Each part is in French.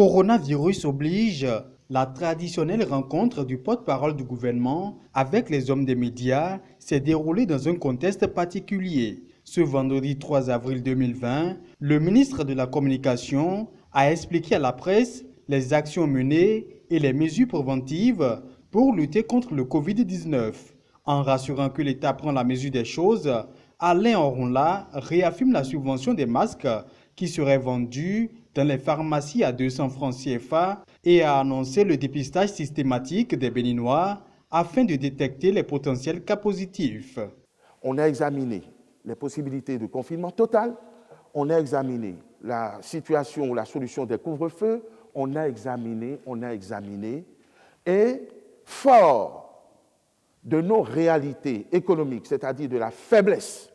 Coronavirus oblige, la traditionnelle rencontre du porte-parole du gouvernement avec les hommes des médias s'est déroulée dans un contexte particulier. Ce vendredi 3 avril 2020, le ministre de la Communication a expliqué à la presse les actions menées et les mesures préventives pour lutter contre le Covid-19. En rassurant que l'État prend la mesure des choses, Alain Orunla réaffirme la subvention des masques qui seraient vendus dans les pharmacies à 200 francs CFA et a annoncé le dépistage systématique des Béninois afin de détecter les potentiels cas positifs. On a examiné les possibilités de confinement total, on a examiné la situation ou la solution des couvre-feux, on a examiné, et fort de nos réalités économiques, c'est-à-dire de la faiblesse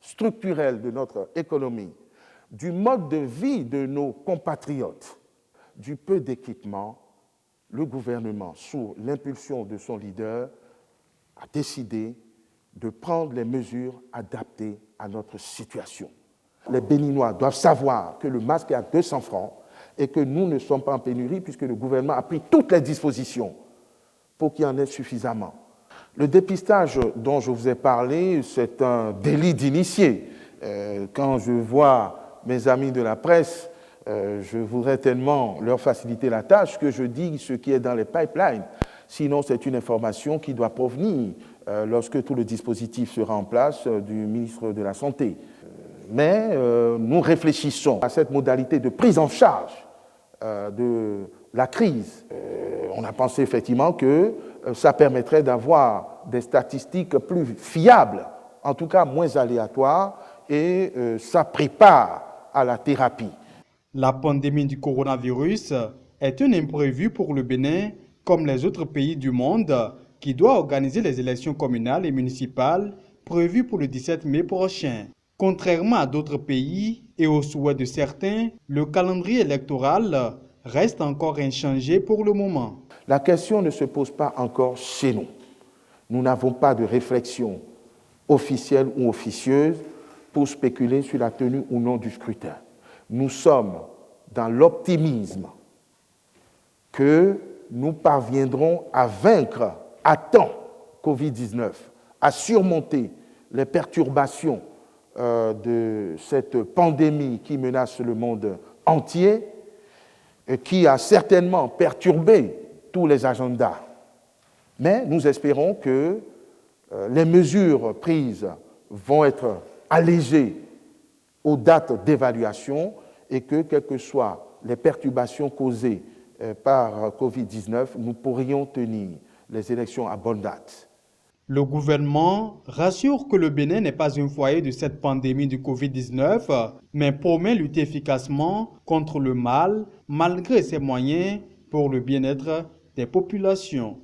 structurelle de notre économie, du mode de vie de nos compatriotes, du peu d'équipement, le gouvernement, sous l'impulsion de son leader, a décidé de prendre les mesures adaptées à notre situation. Les Béninois doivent savoir que le masque est à 200 francs et que nous ne sommes pas en pénurie puisque le gouvernement a pris toutes les dispositions pour qu'il y en ait suffisamment. Le dépistage dont je vous ai parlé, c'est un délit d'initié. Quand je vois mes amis de la presse, je voudrais tellement leur faciliter la tâche que je dis ce qui est dans les pipelines. Sinon, c'est une information qui doit provenir lorsque tout le dispositif sera en place du ministre de la Santé. Mais nous réfléchissons à cette modalité de prise en charge de la crise. On a pensé effectivement que ça permettrait d'avoir des statistiques plus fiables, en tout cas moins aléatoires, et ça prépare à la thérapie. La pandémie du coronavirus est un imprévu pour le Bénin, comme les autres pays du monde, qui doit organiser les élections communales et municipales prévues pour le 17 mai prochain. Contrairement à d'autres pays et au souhait de certains, le calendrier électoral reste encore inchangé pour le moment. La question ne se pose pas encore chez nous. Nous n'avons pas de réflexion officielle ou officieuse pour spéculer sur la tenue ou non du scrutin. Nous sommes dans l'optimisme que nous parviendrons à vaincre à temps Covid-19, à surmonter les perturbations de cette pandémie qui menace le monde entier, et qui a certainement perturbé tous les agendas. Mais nous espérons que les mesures prises vont être allégées aux dates d'évaluation et que, quelles que soient les perturbations causées par Covid-19, nous pourrions tenir les élections à bonne date. Le gouvernement rassure que le Bénin n'est pas un foyer de cette pandémie du Covid-19, mais promet lutter efficacement contre le mal, malgré ses moyens, pour le bien-être des populations.